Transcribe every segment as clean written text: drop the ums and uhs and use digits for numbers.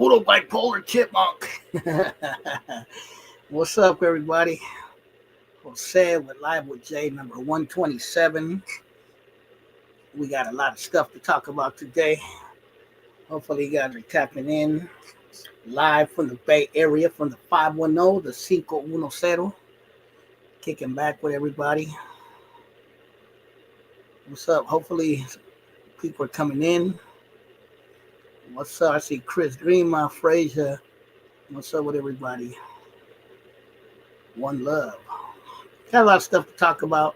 Puro bipolar chipmunk. What's up, everybody? Jose with Live with Jay, number 127. We got a lot of stuff to talk about today. Hopefully, you guys are tapping in live from the Bay Area, from the 510, the 510. Kicking back with everybody. What's up? Hopefully, people are coming in. What's up? I see Chris Green, my Frazier. What's up with everybody? One love. Got a lot of stuff to talk about.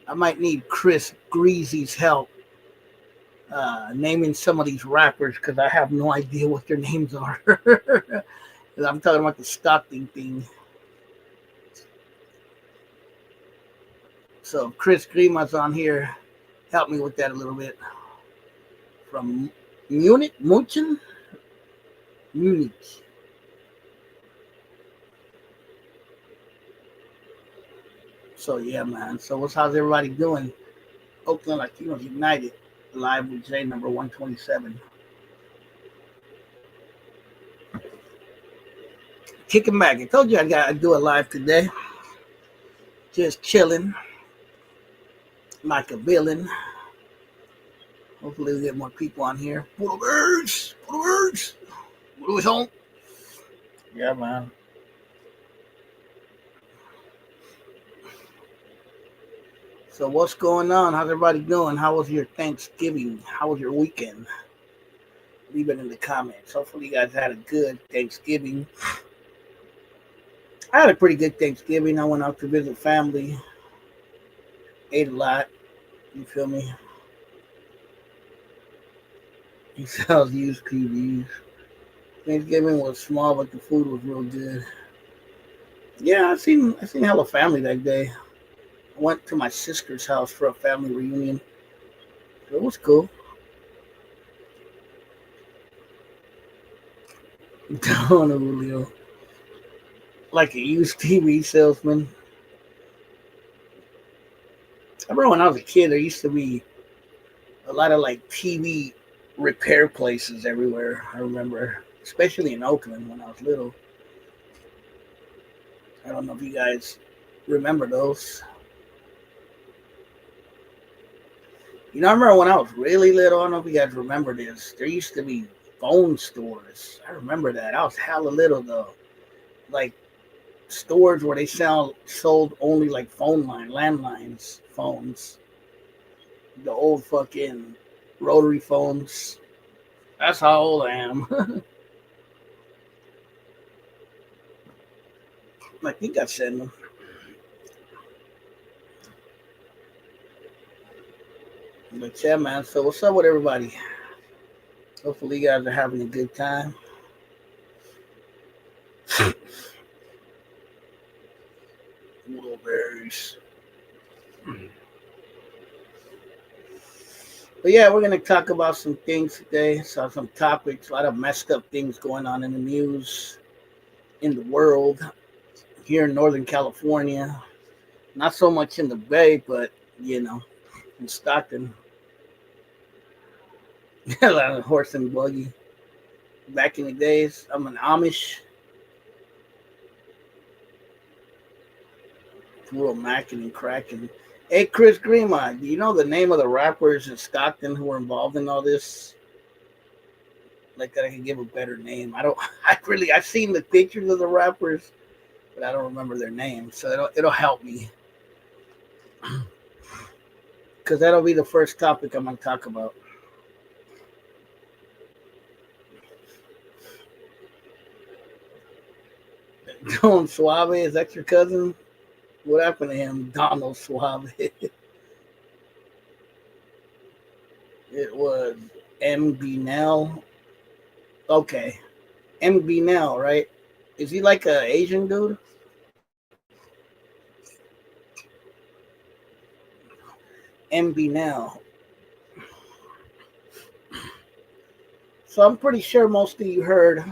I might need Chris Greasy's help naming some of these rappers because I have no idea what their names are. I'm talking about the Stockton thing. So Chris Grima's on here. Help me with that a little bit. From Munich? Munich. So yeah, man. So how's everybody doing? Oakland Latinos United, live with Jay, number 127. Kicking back. I told you I gotta do a live today. Just chilling. Like a villain. Hopefully we get more people on here. Puro birds. Puro home. Yeah, man. So what's going on? How's everybody doing? How was your Thanksgiving? How was your weekend? Leave it in the comments. Hopefully you guys had a good Thanksgiving. I had a pretty good Thanksgiving. I went out to visit family. Ate a lot. You feel me? He sells used TVs. Thanksgiving was small, but the food was real good. Yeah, I seen hella family that day. I went to my sister's house for a family reunion. It was cool. Don Julio. Like a used TV salesman. I remember when I was a kid, there used to be a lot of like TV repair places everywhere. I remember, especially in Oakland when I was little. I don't know if you guys remember those. You know, I remember when I was really little, I don't know if you guys remember this. There used to be phone stores. I remember that. I was hella little though. Like stores where they sold only like landlines, phones. The old fucking rotary phones. That's how old I am. I think I said them. But yeah, man. So what's up with everybody? Hopefully you guys are having a good time. Little berries. But yeah, we're gonna talk about some things today. So some topics, a lot of messed up things going on in the news, in the world, here in Northern California. Not so much in the Bay, but in Stockton. A lot of horse and buggy. Back in the days, I'm an Amish. Puro macking and cracking. Hey, Chris Greenmont, do you know the name of the rappers in Stockton who were involved in all this? Like that I can give a better name. I've seen the pictures of the rappers, but I don't remember their names. So it'll help me. Because that'll be the first topic I'm going to talk about. Don Suave, is that your cousin? What happened to him? Donald Suave. It was MB Nell. Okay. MB Nell, right? Is he like an Asian dude? MB Nell. So I'm pretty sure most of you heard.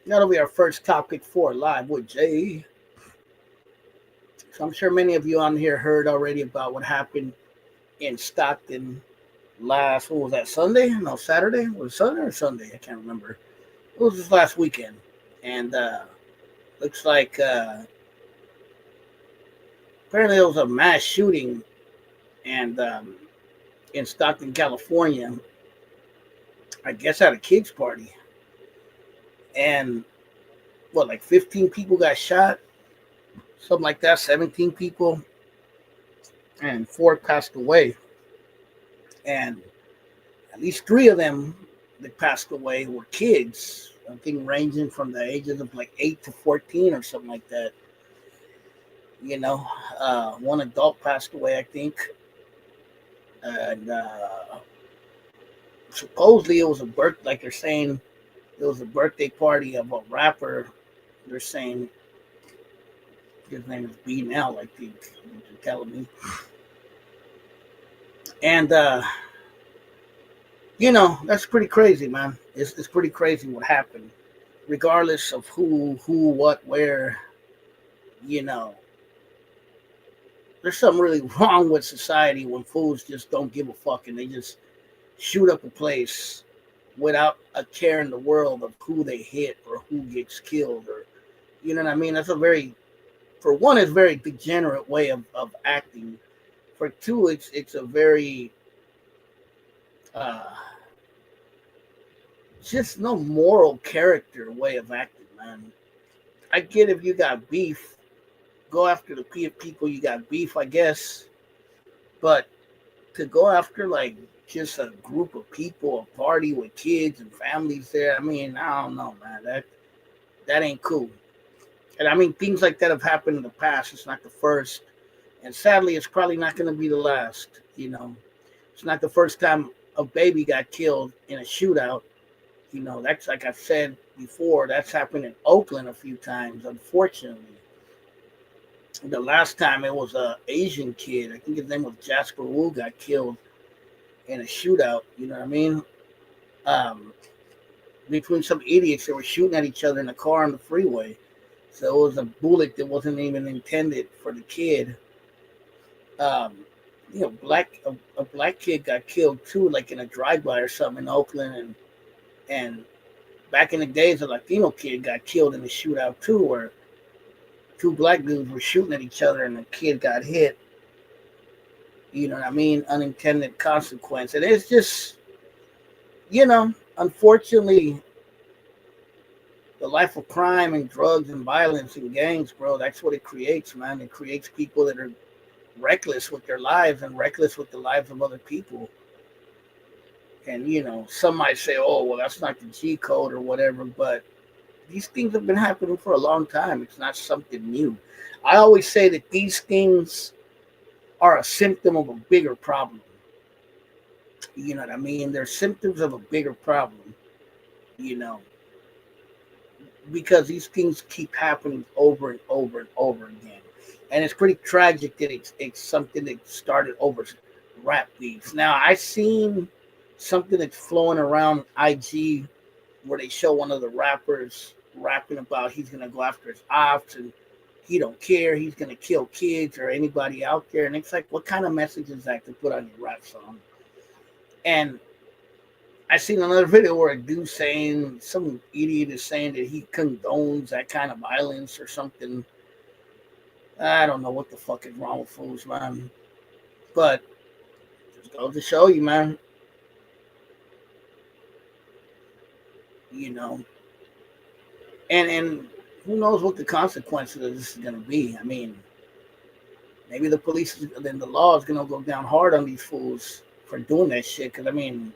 That'll be our first topic for Live with Jay. So I'm sure many of you on here heard already about what happened in Stockton what was that, Sunday? No, Saturday? Was it Sunday or Sunday? I can't remember. It was this last weekend, and looks like apparently there was a mass shooting, and in Stockton, California, I guess at a kids party, and what, like 15 people got shot, something like that, 17 people, and four passed away, and at least three of them that passed away were kids. I think ranging from the ages of like 8 to 14 or something like that. You know, one adult passed away, I think, and supposedly it was a like they're saying, it was a birthday party of a rapper. They're saying his name is B Nell, I think. They're telling me, and that's pretty crazy, man. It's pretty crazy what happened, regardless of who, what, where. You know, there's something really wrong with society when fools just don't give a fuck and they just shoot up a place without a care in the world of who they hit or who gets killed, or you know what I mean. That's a very, for one, it's a very degenerate way of acting. For two, it's a very uh just no moral character way of acting, man. I get if you got beef, go after the people you got beef, I guess. But to go after like just a group of people, a party with kids and families there, I mean, I don't know, man. That ain't cool. And I mean, things like that have happened in the past. It's not the first, and sadly, it's probably not going to be the last. It's not the first time a baby got killed in a shootout. That's like I said before. That's happened in Oakland a few times, unfortunately. The last time it was a Asian kid. I think his name was Jasper Wu. Got killed in a shootout. You know what I mean? Um, Between some idiots that were shooting at each other in a car on the freeway. So it was a bullet that wasn't even intended for the kid. Um, a black kid got killed too, like in a drive-by or something in Oakland, and back in the days, a Latino kid got killed in a shootout too, where two black dudes were shooting at each other and the kid got hit. You know what I mean? Unintended consequence. And it's just, unfortunately, the life of crime and drugs and violence and gangs, bro, that's what it creates, man. It creates people that are reckless with their lives and reckless with the lives of other people. And, some might say, oh, well, that's not the G code or whatever, but these things have been happening for a long time. It's not something new. I always say that these things are a symptom of a bigger problem. You know what I mean? They're symptoms of a bigger problem, you know, because these things keep happening over and over and over again. And it's pretty tragic that it's something that started over rap beats. Now, I seen something that's flowing around IG where they show one of the rappers rapping about he's gonna go after his ops and he don't care, he's gonna kill kids or anybody out there. And it's like, what kind of message is that to put on your rap song? And I seen another video where a dude saying, some idiot is saying that he condones that kind of violence or something. I don't know what the fuck is wrong with fools, man. But just goes to show you, man. You know, and who knows what the consequences of this is going to be. I mean, maybe the police, then the law is going to go down hard on these fools for doing that shit. Because, I mean,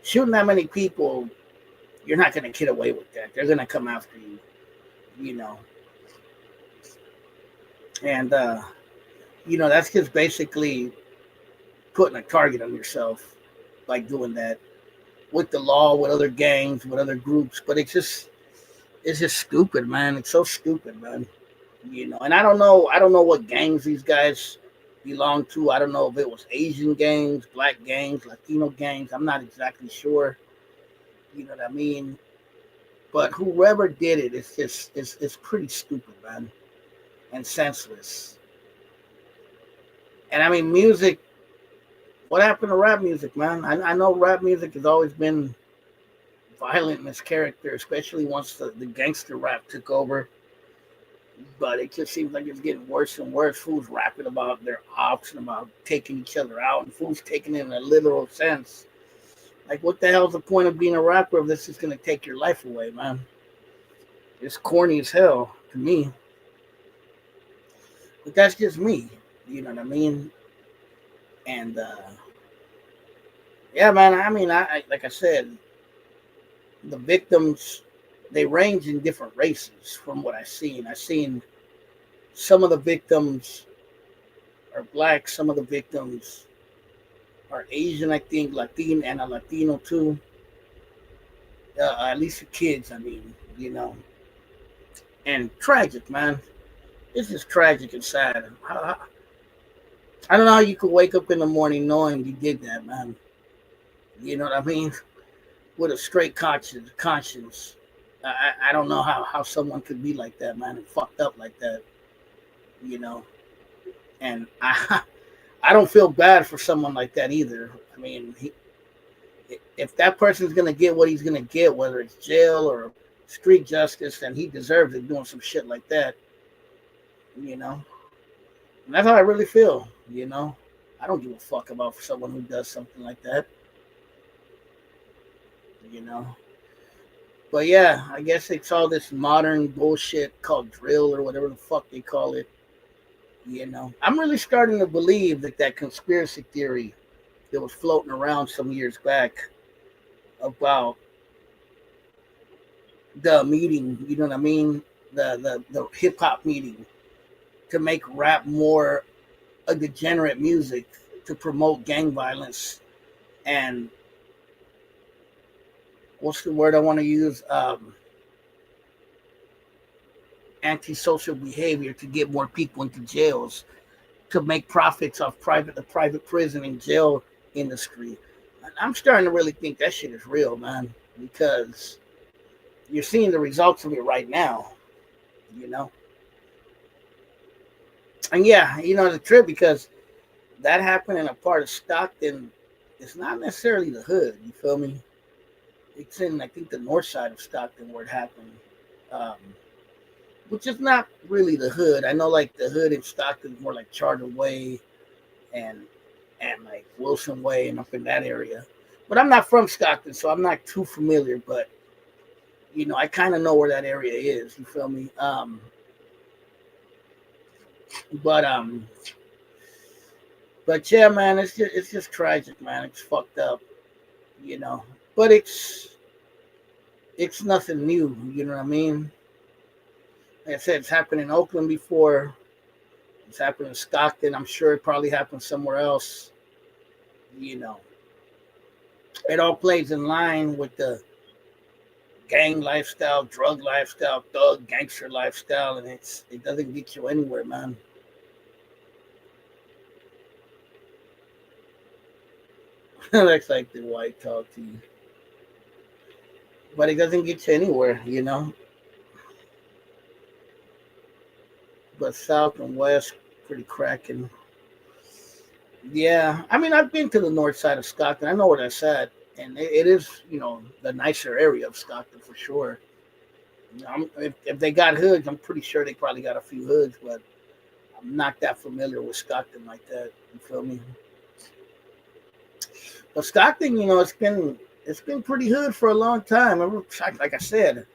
shooting that many people, you're not going to get away with that. They're going to come after you, you know. And, that's just basically putting a target on yourself by doing that with the law, with other gangs, with other groups. But it's just stupid, man. It's so stupid, man. And I don't know what gangs these guys belong to. I don't know if it was Asian gangs, black gangs, Latino gangs. I'm not exactly sure. You know what I mean? But whoever did it, it's pretty stupid, man, and senseless. And I mean, music. What happened to rap music, man? I know rap music has always been violent in his character, especially once the gangster rap took over. But it just seems like it's getting worse and worse. Fools rapping about their ops and about taking each other out, and fools taking it in a literal sense. Like, what the hell's the point of being a rapper if this is gonna take your life away, man? It's corny as hell to me. But that's just me. You know what I mean? And yeah, man. I mean, I like I said, the victims, they range in different races from what I've seen. I've seen some of the victims are black, some of the victims are Asian, I think, Latin and a Latino too. At least the kids, I mean, you know. And tragic, man. It's just tragic and sad. I don't know how you could wake up in the morning knowing you did that, man. You know what I mean? With a straight conscience. I don't know how someone could be like that, man, and fucked up like that, you know. And I don't feel bad for someone like that either. I mean, if that person's gonna get what he's gonna get, whether it's jail or street justice, then he deserves it doing some shit like that, you know. And that's how I really feel, you know. I don't give a fuck about someone who does something like that, you know. But yeah, I guess it's all this modern bullshit called drill or whatever the fuck they call it. You know, I'm really starting to believe that conspiracy theory that was floating around some years back about the meeting, you know what I mean? The hip hop meeting to make rap more a degenerate music to promote gang violence and what's the word I want to use? Antisocial behavior to get more people into jails to make profits off the private prison and jail industry. I'm starting to really think that shit is real, man, because you're seeing the results of it right now, you know. And yeah, you know, the trip because that happened in a part of Stockton. It's not necessarily the hood. You feel me? It's in I think the north side of Stockton where it happened, um, which is not really the hood. I know like the hood in Stockton is more like Charter Way and like Wilson Way and up in that area. But I'm not from Stockton, so I'm not too familiar. But you know, I kind of know where that area is. You feel me? But but yeah, man, it's just tragic, man. It's fucked up, you know. But it's nothing new. You know what I mean? Like I said, it's happened in Oakland before. It's happened in Stockton. I'm sure it probably happened somewhere else. You know, it all plays in line with the gang lifestyle, drug lifestyle, thug gangster lifestyle, and it doesn't get you anywhere, man. That's like the white talk to you, but it doesn't get you anywhere, you know. But South and West, pretty cracking. Yeah, I mean, I've been to the north side of Stockton. I know where that's at, and it is, you know, the nicer area of Stockton for sure. You know, if they got hoods, I'm pretty sure they probably got a few hoods, but I'm not that familiar with Stockton like that. You feel me? But Stockton, you know, it's been pretty hood for a long time. Like I said,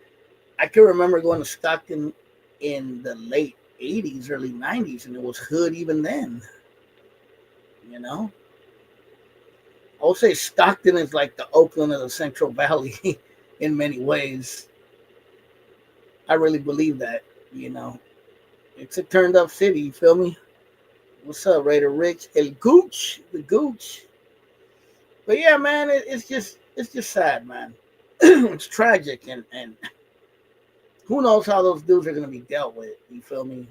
I can remember going to Stockton in the late '80s, early '90s, and it was hood even then. You know, I would say Stockton is like the Oakland of the Central Valley in many ways. I really believe that. You know, it's a turned up city. You feel me? What's up, Raider Rich? El Gooch, the Gooch. But yeah, man, it's just sad, man. It's tragic, and who knows how those dudes are gonna be dealt with. You feel me?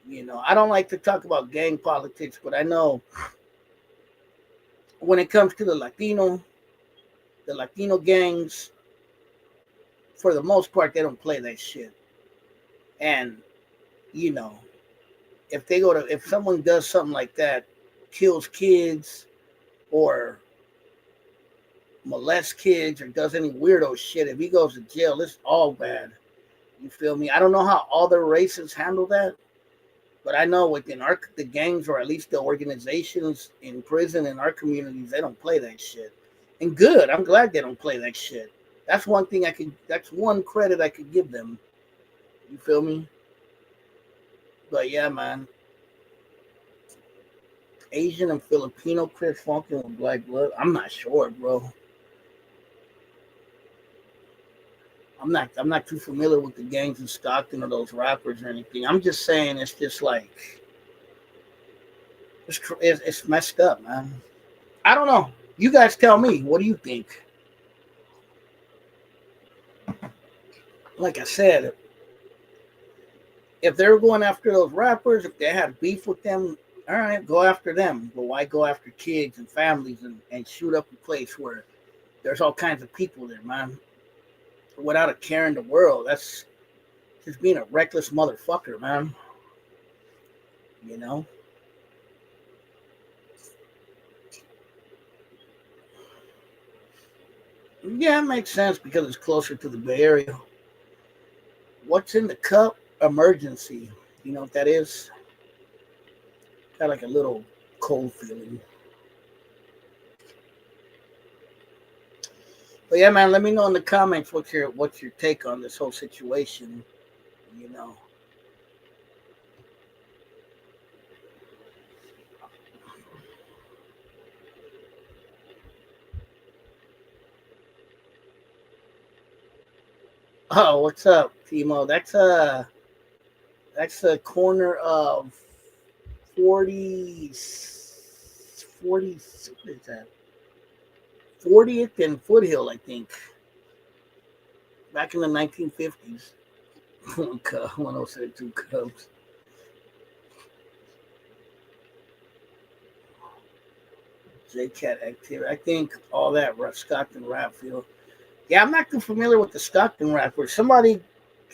You know, I don't like to talk about gang politics, but I know when it comes to the Latino gangs, for the most part, they don't play that shit. And you know, if someone does something like that, kills kids or molests kids or does any weirdo shit, if he goes to jail, it's all bad. You feel me? I don't know how other races handle that, but I know within the gangs or at least the organizations in prison in our communities, they don't play that shit. And good, I'm glad they don't play that shit. That's one thing that's one credit I could give them. You feel me? But yeah, man. Asian and Filipino Chris Funkin with black blood. I'm not sure, bro. I'm not too familiar with the gangs in Stockton or those rappers or anything. I'm just saying it's just like it's messed up, man. I don't know. You guys tell me. What do you think? Like I said, if they're going after those rappers, if they had beef with them, all right, go after them. But why go after kids and families and shoot up a place where there's all kinds of people there, man? Without a care in the world. That's just being a reckless motherfucker, man. You know? Yeah, it makes sense because it's closer to the Bay Area. What's in the cup? Emergency. You know what that is? Got like a little cold feeling. But yeah, man, let me know in the comments what's your take on this whole situation. You know. Oh, what's up, Timo? That's a corner of 40, 40. What is that? 40th and Foothill, I think. Back in the 1950s. 1072 Cubs. J-Cat activity. I think all that Stockton rap field. Yeah, I'm not too familiar with the Stockton rappers. Somebody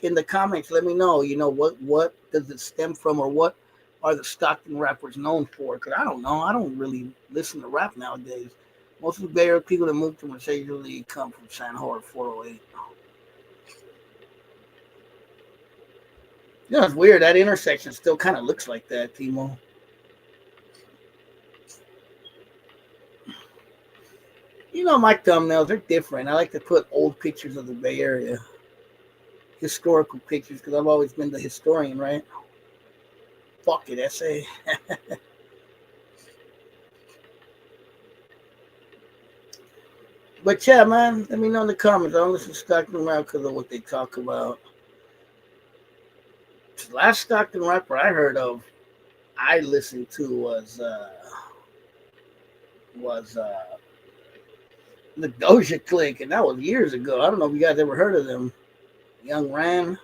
in the comments, let me know. You know what does it stem from, or what are the Stockton rappers known for? Because I don't know. I don't really listen to rap nowadays. Most of the Bay Area people that move to Mercedes usually come from San Jorge 408. You know, it's weird. That intersection still kind of looks like that, Timo. You know, my thumbnails are different. I like to put old pictures of the Bay Area, historical pictures, because I've always been the historian, right? Fuck it, essay. But yeah, man, let me know in the comments. I don't listen to Stockton rap because of what they talk about. The last Stockton rapper I heard of, I listened to was the Doja Click, and that was years ago. I don't know if you guys ever heard of them. Young Ran,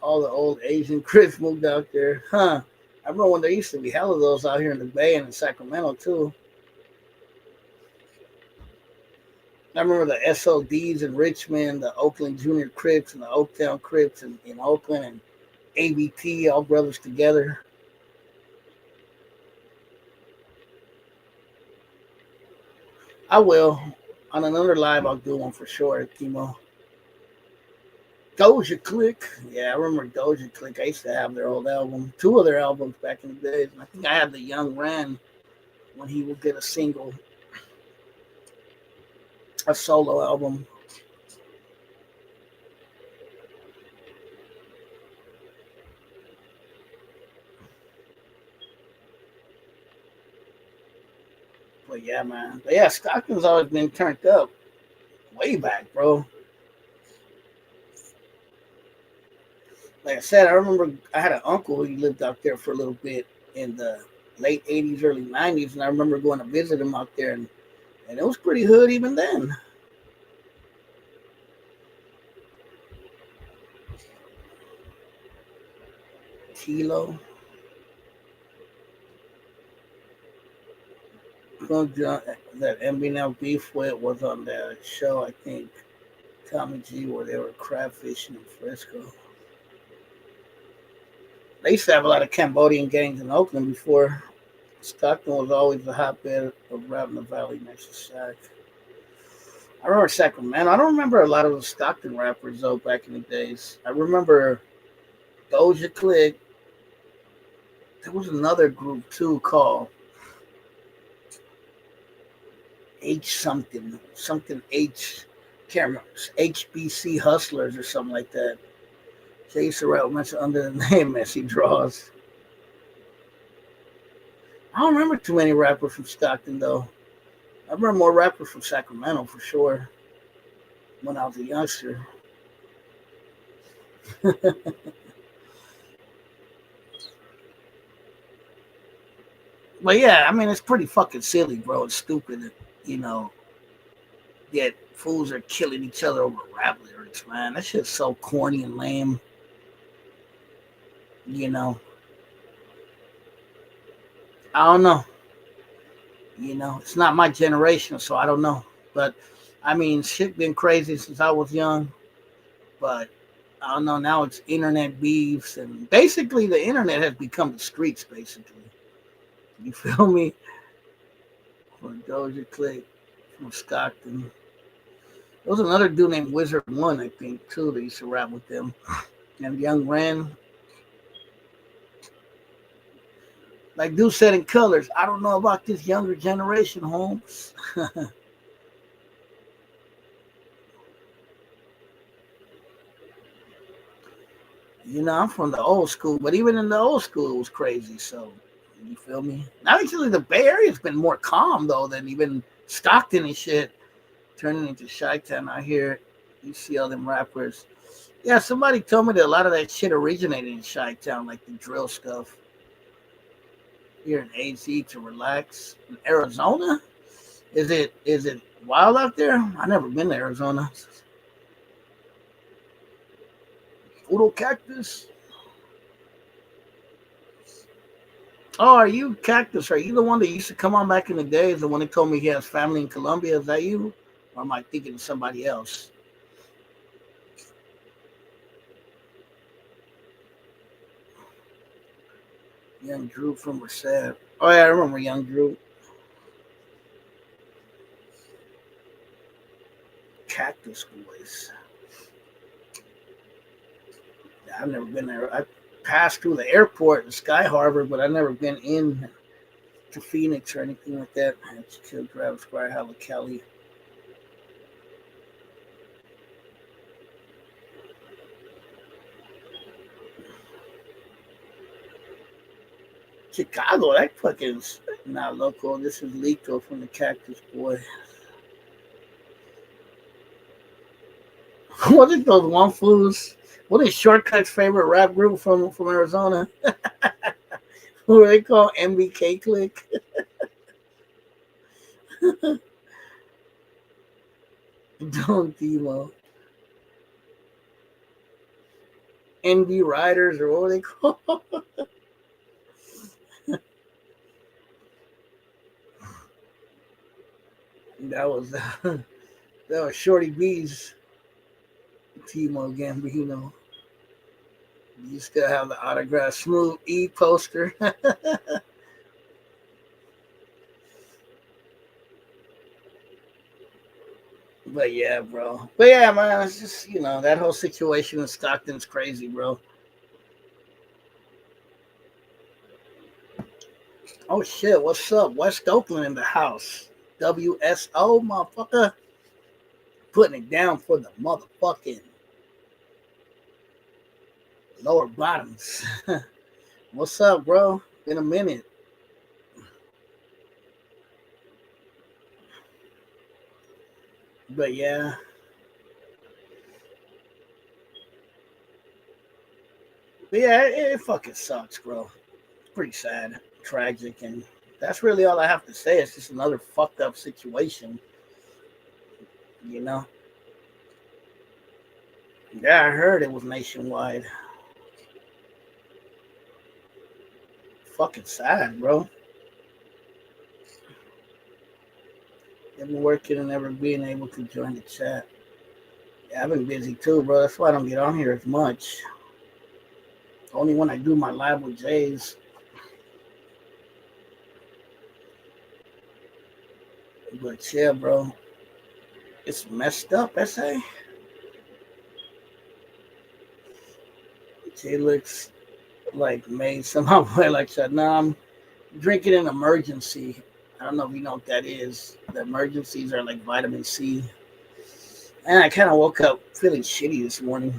all the old Asian Crips moved out there, huh? I remember when there used to be hell of those out here in the Bay and in Sacramento too. I remember the SODs in Richmond, the Oakland Junior Crips, and the Oaktown Crips in Oakland, and ABT, all brothers together. I will. On another live, I'll do one for sure, Timo. Doja Click. Yeah, I remember Doja Click. I used to have their old album, two of their albums back in the days. And I think I had the Young Ran when he would get a single, a solo album. But yeah, man. But yeah, Stockton's always been turned up way back, bro. Like I said, I remember I had an uncle who lived out there for a little bit in the late 80s, early 90s. And I remember going to visit him out there, and it was pretty hood even then. Kilo. That MB beef with was on that show, I think, Tommy G, where they were crab fishing in Frisco. They used to have a lot of Cambodian gangs in Oakland before. Stockton was always a hotbed of rap in the valley next to Sac. I remember Sacramento. I don't remember a lot of the Stockton rappers though back in the days. I remember Doja Click. There was another group too called H something H. Can't remember, HBC Hustlers or something like that. Jay Sorrell mentioned under the name Messy Draws. I don't remember too many rappers from Stockton though. I remember more rappers from Sacramento for sure when I was a youngster. But yeah, I mean, it's pretty fucking silly, bro. It's stupid, you know, that fools are killing each other over rap lyrics, man. That shit's so corny and lame, you know. I don't know. You know, it's not my generation, so I don't know. But I mean, shit been crazy since I was young. But I don't know. Now it's internet beefs, and basically the internet has become the streets. Basically, you feel me? From Doja Click, from Stockton. There was another dude named Wizard One, I think, too. That used to rap with them. And Young Ren. Like dude said in Colors, I don't know about this younger generation, Holmes. You know, I'm from the old school, but even in the old school, it was crazy. So, you feel me? Now, actually, the Bay Area's been more calm, though, than even Stockton and shit. Turning into Chi-Town out here, you see all them rappers. Yeah, somebody told me that a lot of that shit originated in Chi-Town, like the drill stuff. Here in AZ to relax. In Arizona? Is it wild out there? I never been to Arizona. Photo cactus. Oh, are you Cactus? Are you the one that used to come on back in the days? The one that told me he has family in Colombia? Is that you? Or am I thinking of somebody else? Young Drew from Merced. Oh, yeah, I remember Young Drew. Cactus Boys. Yeah, I've never been there. I passed through the airport in Sky Harbor, but I've never been in to Phoenix or anything like that. I had to kill Travis Square, Hala Kelly. Chicago, that fucking not local. This is Lico from the Cactus Boy. What is those one fools? What is Shortcut's favorite rap group from Arizona? Who are they called? MBK Click? Don't Demo. NB Riders or what are they called? that was that was Shorty B's Timo Gambino. You still have the autograph Smooth E poster. But yeah, bro. But yeah, man, it's just that whole situation in Stockton's crazy, bro. Oh shit, what's up? West Oakland in the house. WSO, motherfucker. Putting it down for the motherfucking lower bottoms. What's up, bro? Been a minute. But yeah. But yeah, it fucking sucks, bro. It's pretty sad, tragic, and that's really all I have to say. It's just another fucked up situation, you know? Yeah, I heard it was nationwide. Fucking sad, bro. Never working and never being able to join the chat. Yeah, I've been busy too, bro. That's why I don't get on here as much. Only when I do my live with Jays. But yeah, bro, it's messed up. SA. It looks like made somehow like said, "No, I'm drinking an emergency." I don't know if you know what that is. The emergencies are like vitamin C. And I kind of woke up feeling shitty this morning.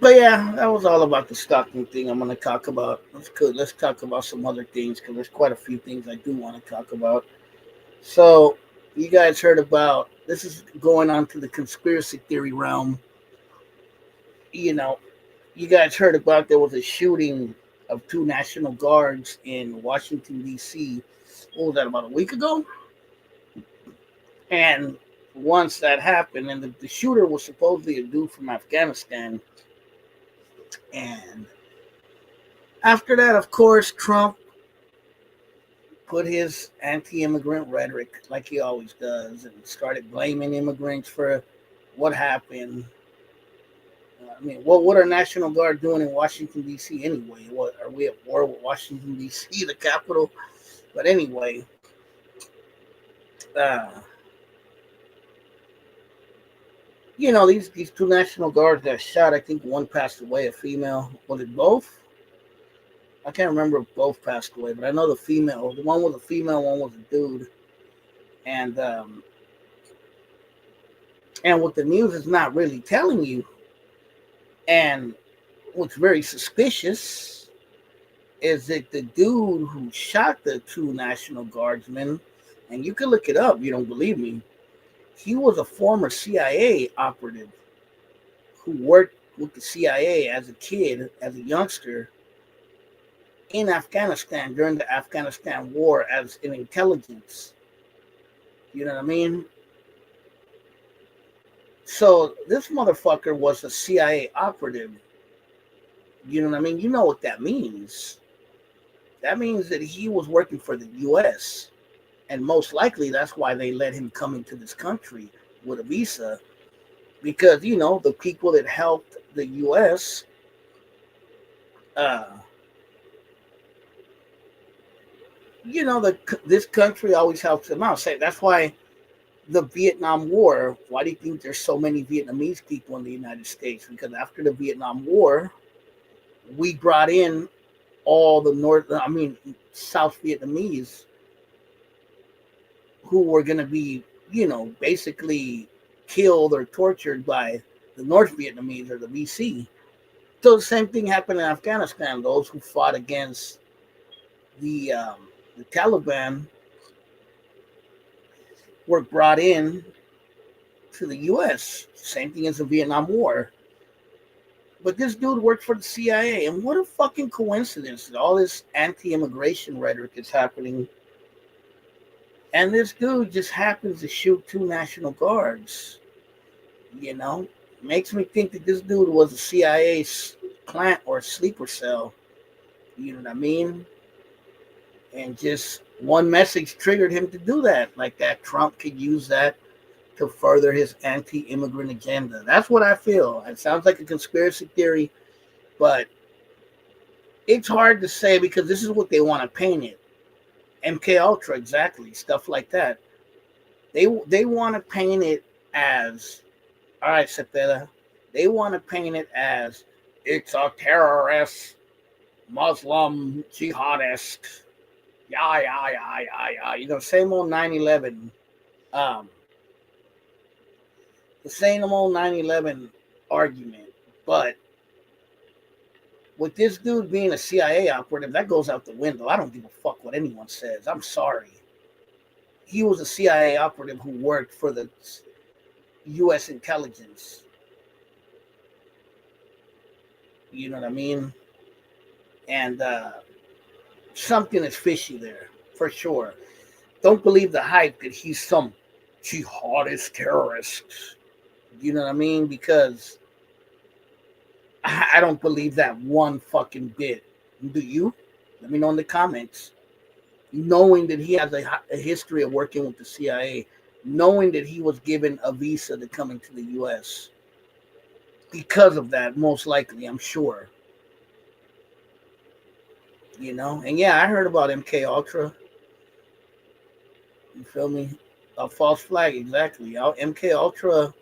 But yeah, that was all about the stocking thing I'm going to talk about. That's good. Let's talk about some other things because there's quite a few things I do want to talk about. So, you guys heard about this is going on to the conspiracy theory realm. You know, you guys heard about there was a shooting of two National Guards in Washington, D.C. What was that, about a week ago? And once that happened, and the shooter was supposedly a dude from Afghanistan. And after that, of course, Trump put his anti-immigrant rhetoric like he always does and started blaming immigrants for what happened. I mean, what are National Guard doing in Washington D.C. anyway? What are we at war with Washington D.C., the capital? But anyway, uh, these two National Guards got shot. I think one passed away, a female. Was it both? I can't remember if both passed away, but I know the one was a female, one was a dude. And what the news is not really telling you, and what's very suspicious, is that the dude who shot the two National Guardsmen, and you can look it up, you don't believe me, he was a former CIA operative who worked with the CIA as a kid, as a youngster, in Afghanistan during the Afghanistan war as an intelligence. You know what I mean? So this motherfucker was a CIA operative. You know what I mean? You know what that means. That means that he was working for the U.S. And most likely that's why they let him come into this country with a visa. Because, the people that helped the U.S., uh, this country always helps them out. Say that's why the Vietnam War. Why do you think there's so many Vietnamese people in the United States? Because after the Vietnam War, we brought in all the South Vietnamese who were going to be, basically killed or tortured by the North Vietnamese or the VC. So the same thing happened in Afghanistan. Those who fought against the Taliban were brought in to the U.S. Same thing as the Vietnam War. But this dude worked for the CIA, and what a fucking coincidence that all this anti-immigration rhetoric is happening, and this dude just happens to shoot two National Guards. Makes me think that this dude was a CIA plant or sleeper cell. You know what I mean? And just one message triggered him to do that. Like that Trump could use that to further his anti-immigrant agenda. That's what I feel. It sounds like a conspiracy theory, but it's hard to say because this is what they want to paint it. MK Ultra, exactly, stuff like that. They want to paint it as, all right, Cepeda. They want to paint it as it's a terrorist, Muslim, jihadist. Yeah, yeah, yeah, yeah, yeah. Same old 9/11. Um, the same old 9/11 argument. But with this dude being a CIA operative, that goes out the window. I don't give a fuck what anyone says. I'm sorry. He was a CIA operative who worked for the U.S. intelligence. You know what I mean? And something is fishy there, for sure. Don't believe the hype that he's some jihadist terrorist. You know what I mean? Because I don't believe that one fucking bit. Do you? Let me know in the comments. Knowing that he has a history of working with the CIA, knowing that he was given a visa to come into the U.S. because of that, most likely, I'm sure. And yeah, I heard about MK Ultra. You feel me? A false flag, exactly. MK Ultra.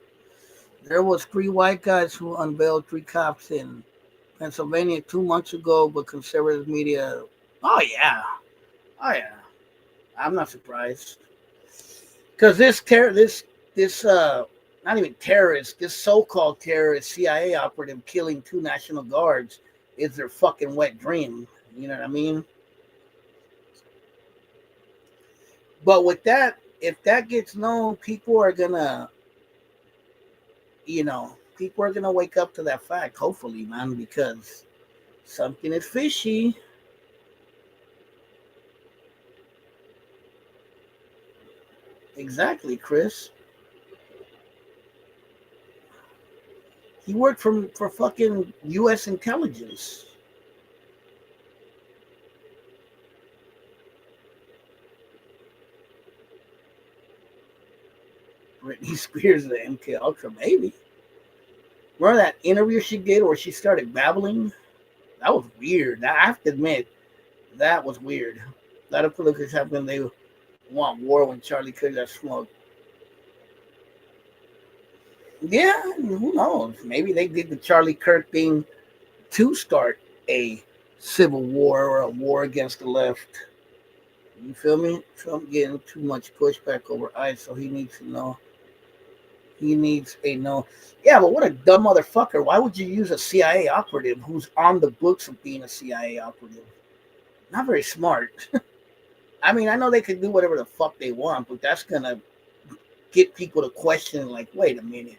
There was three white guys who unveiled three cops in Pennsylvania 2 months ago, but conservative media. Oh yeah, oh yeah. I'm not surprised because this not even terrorist, this so-called terrorist CIA operative killing two National Guards is their fucking wet dream. You know what I mean? But with that, if that gets known, people are gonna wake up to that fact. Hopefully, man, because something is fishy. Exactly, Chris. He worked for fucking U.S. intelligence. Britney Spears, the MK Ultra, maybe. Remember that interview she did where she started babbling? That was weird. I have to admit, that was weird. A lot of politics happen. They want war when Charlie Kirk got smoked. Yeah, who knows? Maybe they did the Charlie Kirk thing to start a civil war or a war against the left. You feel me? Trump getting too much pushback over ICE, so he needs to know. He needs a no. Yeah, but what a dumb motherfucker. Why would you use a CIA operative who's on the books of being a CIA operative? Not very smart. I mean, I know they can do whatever the fuck they want, but that's going to get people to question, like, wait a minute.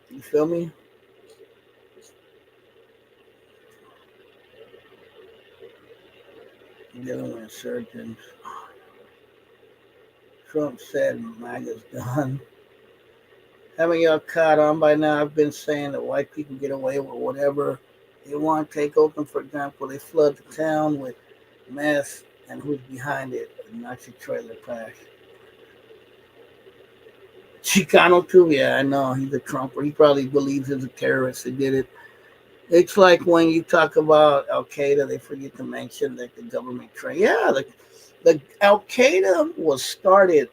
You feel me? Dealing with insurgents. Trump said MAGA's done. Haven't y'all caught on by now? I've been saying that white people get away with whatever they want to take open. For example, they flood the town with meth, and who's behind it? The Nazi trailer park. Chicano too, yeah, I know. He's a Trumper. He probably believes he's a terrorist that did it. It's like when you talk about Al Qaeda, they forget to mention that the government trained. Yeah, the Al Qaeda was started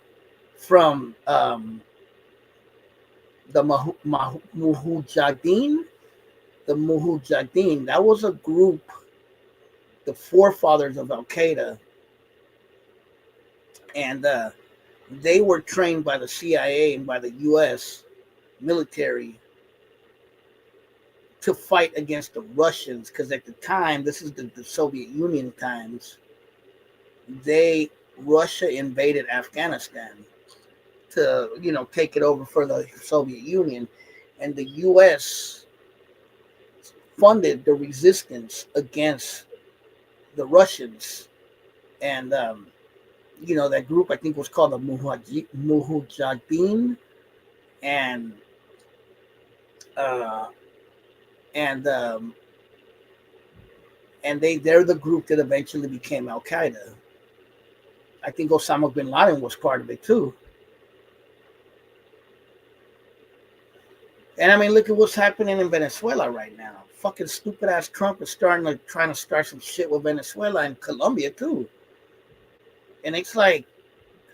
from the Mujahideen. The Mujahideen. That was a group, the forefathers of Al Qaeda, and they were trained by the CIA and by the U.S. military to fight against the Russians, because at the time, this is the Soviet Union times, Russia invaded Afghanistan to take it over for the Soviet Union, and the U.S. funded the resistance against the Russians, and that group I think was called the Mujahideen, and uh, and they're the group that eventually became Al Qaeda. I think Osama bin Laden was part of it too. And I mean, look at what's happening in Venezuela right now. Fucking stupid ass Trump is trying to start some shit with Venezuela and Colombia too. And it's like,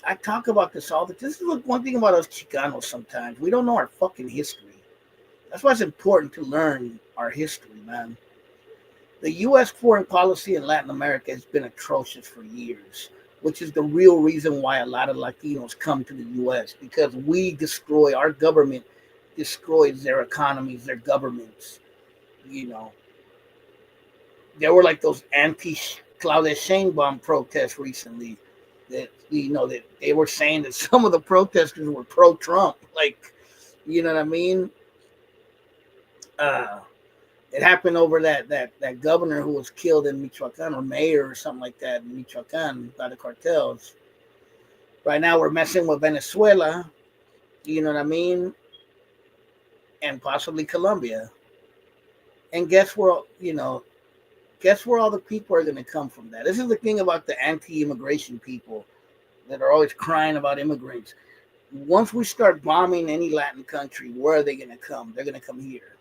I talk about this all the time. This is one thing about us Chicanos sometimes. We don't know our fucking history. That's why it's important to learn our history, man. The U.S. foreign policy in Latin America has been atrocious for years, which is the real reason why a lot of Latinos come to the U.S., because our government destroys their economies, their governments. You know, there were like those anti-Claudia Sheinbaum protests recently that they were saying that some of the protesters were pro-Trump. Like, you know what I mean? Uh, it happened over that governor who was killed in Michoacan, or mayor or something like that in Michoacan by the cartels. Right now we're messing with Venezuela, you know what I mean? And possibly Colombia. And guess where all the people are going to come from that. This is the thing about the anti-immigration people that are always crying about immigrants. Once we start bombing any Latin country, where are they going to come? They're going to come here.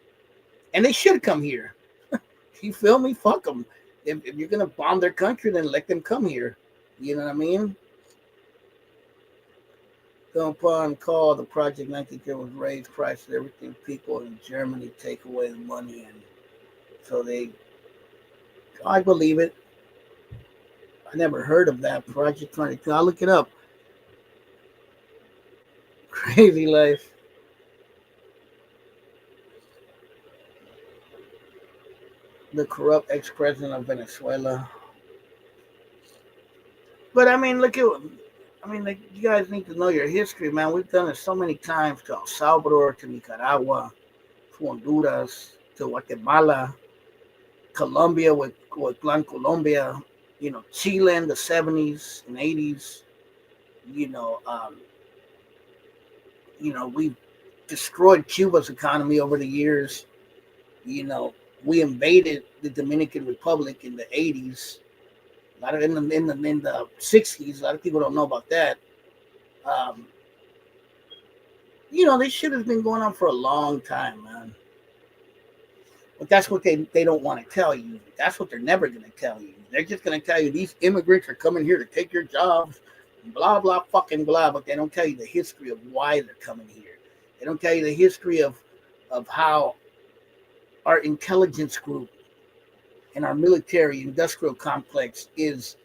And they should come here. You feel me? Fuck them. If you're gonna bomb their country, then let them come here. You know what I mean? Upon call, the Project 19 was raise prices, everything. People in Germany take away the money, and so they. I believe it. I never heard of that Project 22. I'll look it up. Crazy life. The corrupt ex-president of Venezuela. But I mean, look at. I mean, like, you guys need to know your history, man. We've done it so many times to El Salvador, to Nicaragua, to Honduras, to Guatemala, Colombia with Plan Colombia, Chile in the 70s and 80s, you know, um, we destroyed Cuba's economy over the years. You know, we invaded the Dominican Republic in the 80s. A lot of in the 60s. A lot of people don't know about that. Um, this shit has been going on for a long time, man. But that's what they don't want to tell you. That's what they're never going to tell you. They're just going to tell you these immigrants are coming here to take your jobs, blah, blah, fucking blah. But they don't tell you the history of why they're coming here. They don't tell you the history of how our intelligence group and our military industrial complex is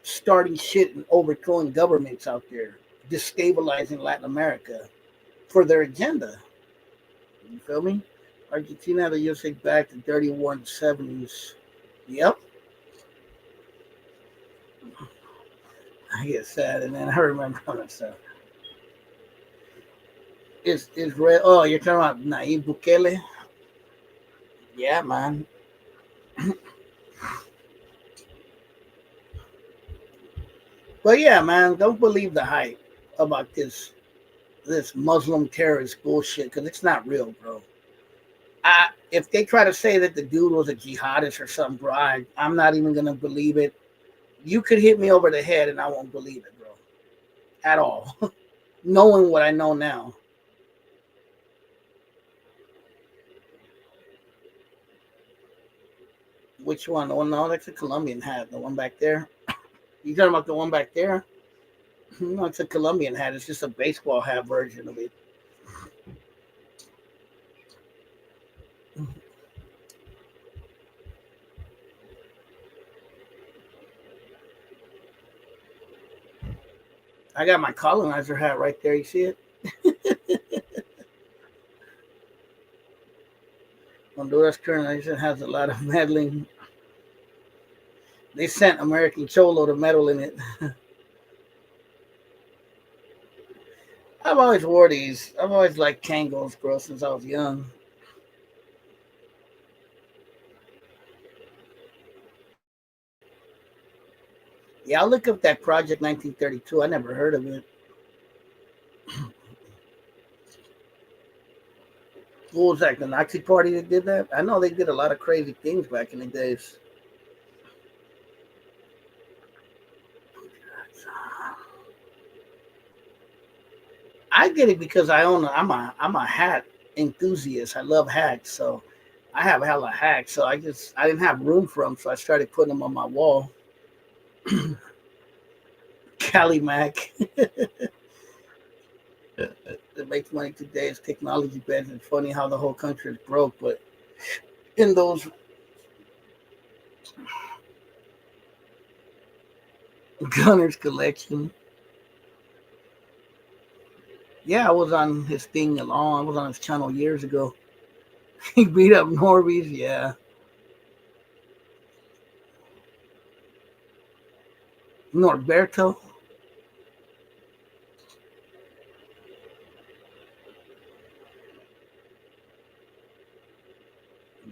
starting shit and overthrowing governments out there, destabilizing Latin America for their agenda. You feel me? Argentina had the USA back to dirty war in the 70s. Yep. I get sad, and then I remember all that stuff. It's red. Oh, you're talking about Nayib Bukele? Yeah, man. But yeah, man, don't believe the hype about this Muslim terrorist bullshit because it's not real, bro. If they try to say that the dude was a jihadist or something, bro, I'm not even gonna believe it. You could hit me over the head and I won't believe it, bro, at all. Knowing what I know now. Which one? Oh no, that's a Colombian hat. The one back there. You talking about the one back there? No, it's a Colombian hat. It's just a baseball hat version of it. I got my colonizer hat right there. You see it? Honduras colonization has a lot of meddling. They sent American Cholo to meddle in it. I've always wore these. I've always liked Kangos, bro, since I was young. Yeah, I'll look up that Project 1932. I never heard of it. What was that? The Nazi Party that did that? I know they did a lot of crazy things back in the days. I get it because I'm a hat enthusiast. I love hats, so I have hella hats. So I didn't have room for them, so I started putting them on my wall. Cali Mac. That makes money today is technology beds. It's funny how the whole country is broke, but in those Gunner's collection. Yeah, I was on his thing along. I was on his channel years ago. He beat up Norby's, yeah. Norberto,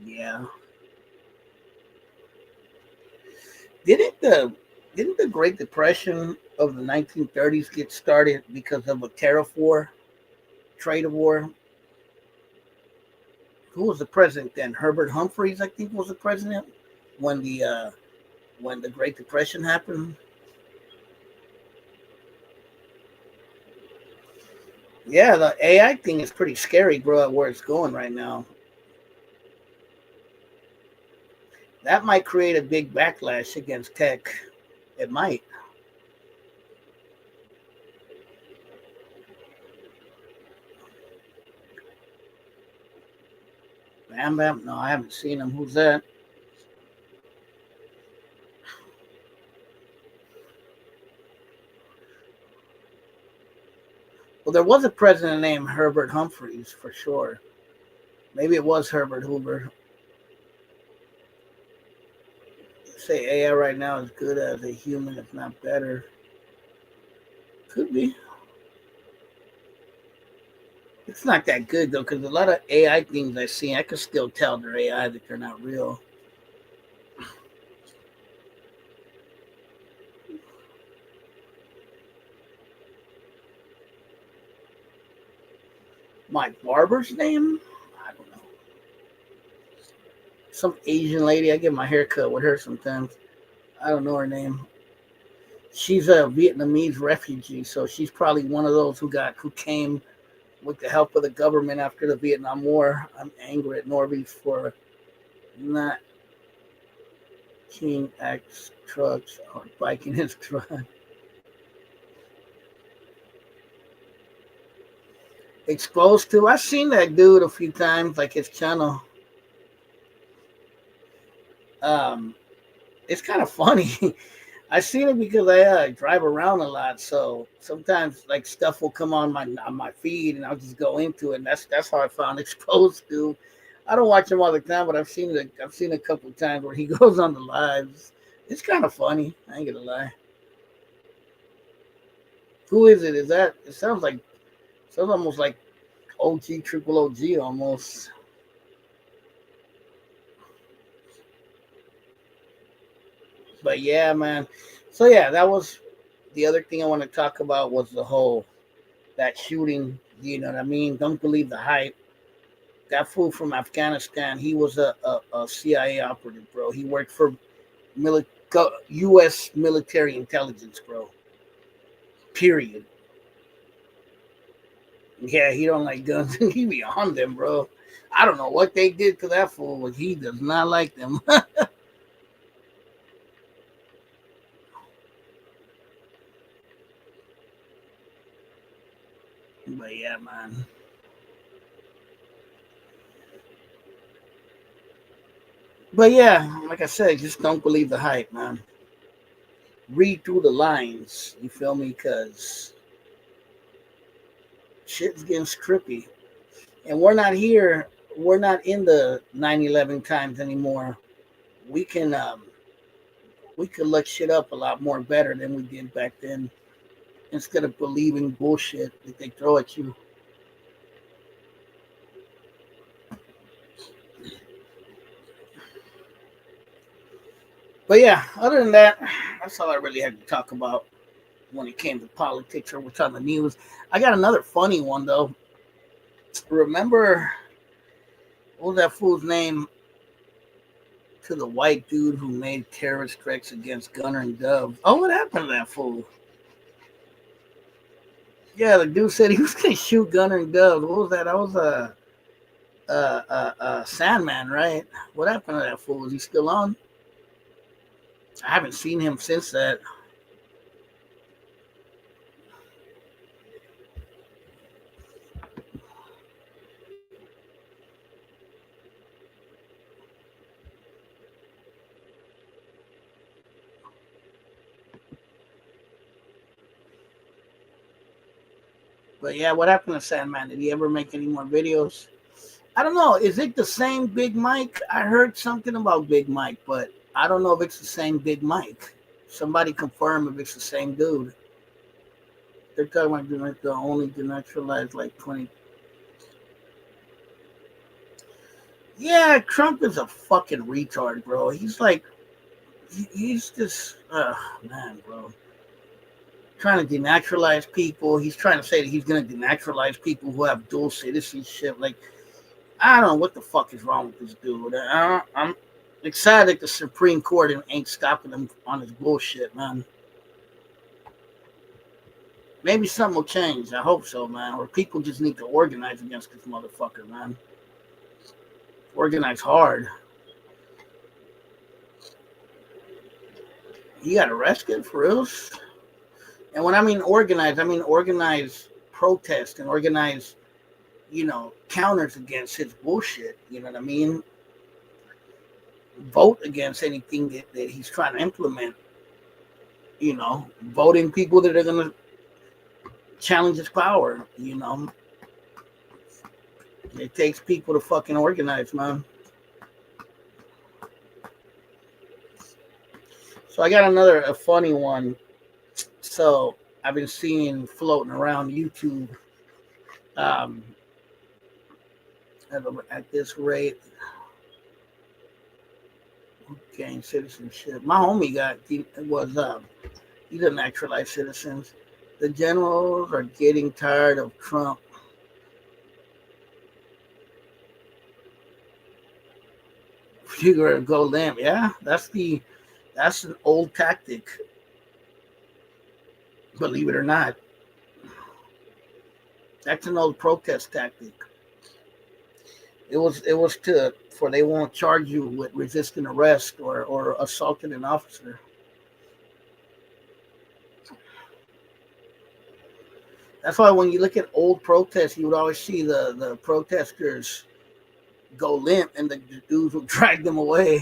yeah. Didn't the didn't the Great Depression of the 1930s get started because of a tariff war, trade war? Who was the president then? Herbert Humphreys, I think, was the president when the Great Depression happened. Yeah, the AI thing is pretty scary, bro. At where it's going right now. That might create a big backlash against tech. It might. Bam Bam? No, I haven't seen him. Who's that? Well, there was a president named Herbert Humphreys for sure. Maybe it was Herbert Hoover. Say AI right now is good as a human, if not better. Could be. It's not that good though, because a lot of AI things I see, I can still tell they're AI that they're not real. My barber's name? I don't know. Some Asian lady. I get my hair cut with her sometimes. I don't know her name. She's a Vietnamese refugee, so she's probably one of those who came with the help of the government after the Vietnam War. I'm angry at Norby for not King X trucks or biking his truck. Exposed to. I've seen that dude a few times, like his channel. Um, it's kind of funny. I seen it because I drive around a lot, so sometimes like stuff will come on my feed, and I'll just go into it. And that's how I found Exposed to. I don't watch him all the time, but I've seen a couple of times where he goes on the lives. It's kind of funny. I ain't gonna lie. Who is it? Is that? It sounds almost like OG Triple OG almost. But yeah, man. So yeah, that was the other thing I want to talk about was the whole that shooting. You know what I mean? Don't believe the hype. That fool from Afghanistan, he was a CIA operative, bro. He worked for mili- U.S. military intelligence, bro. Period. Yeah, he don't like guns. He be on them, bro. I don't know what they did to that fool, but he does not like them. But yeah, man. But yeah, like I said, just don't believe the hype, man. Read through the lines. You feel me? Because shit's getting strippy. And we're not here. We're not in the 9/11 times anymore. We can we could look shit up a lot more better than we did back then. Instead of believing bullshit that they throw at you. But yeah, other than that, that's all I really had to talk about when it came to politics or what's on the news. I got another funny one though. Remember what was that fool's name to the white dude who made terrorist threats against Gunner and Dove? Oh, what happened to that fool? Yeah, the dude said he was gonna shoot Gunner and Dove. What was that? That was Sandman, right? What happened to that fool? Is he still on? I haven't seen him since that. But yeah, what happened to Sandman? Did he ever make any more videos? I don't know. Is it the same Big Mike? I heard something about Big Mike, but I don't know if it's the same Big Mike. Somebody confirm if it's the same dude. They're talking about doing the only denaturalized like 20. Yeah, Trump is a fucking retard, bro. He's like, he's just, man, bro. Trying to denaturalize people. He's trying to say that he's going to denaturalize people who have dual citizenship. Like, I don't know what the fuck is wrong with this dude. I'm excited the Supreme Court ain't stopping him on his bullshit, man. Maybe something will change. I hope so, man. Or people just need to organize against this motherfucker, man. Organize hard. He got arrested for real. And when I mean organized protest and organized, counters against his bullshit. You know what I mean? Vote against anything that he's trying to implement. Voting people that are going to challenge his power. It takes people to fucking organize, man. So I got a funny one. So I've been seeing floating around YouTube um, at this rate. Gain citizenship. My homie he's a naturalized citizen. The generals are getting tired of Trump. Figure go limp. Yeah, that's an old tactic. Believe it or not, that's an old protest tactic. It was for they won't charge you with resisting arrest or assaulting an officer. That's why when you look at old protests, you would always see the protesters go limp and the dudes will drag them away.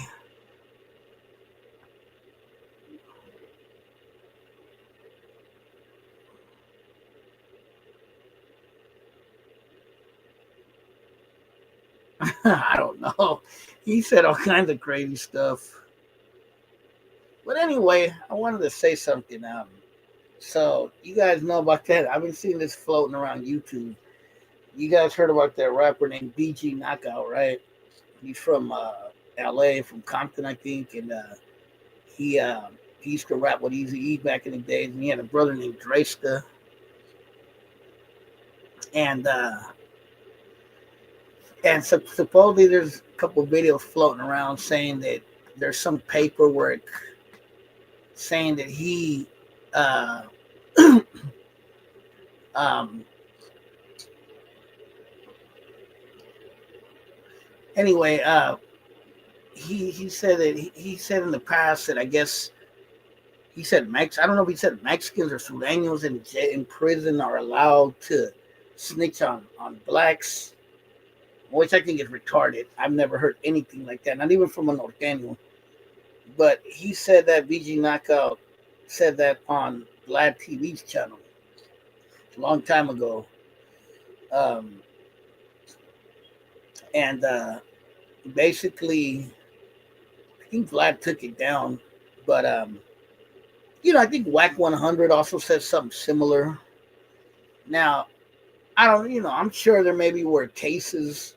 I don't know. He said all kinds of crazy stuff. But anyway, I wanted to say something. So you guys know about that? I've been seeing this floating around YouTube. You guys heard about that rapper named BG Knockout, right? He's from LA, from Compton, I think, and he used to rap with Easy E back in the days, and he had a brother named Dresta. And supposedly there's a couple of videos floating around saying that there's some paperwork saying that he anyway, he said that he said in the past that I guess he said I don't know if he said Mexicans or Sureños in prison are allowed to snitch on blacks, which I think is retarded. I've never heard anything like that, not even from a norteño. But he said that BG Knockout said that on Vlad TV's channel a long time ago. And basically, I think Vlad took it down. But, I think Whack 100 also said something similar. Now, I don't, I'm sure there maybe were cases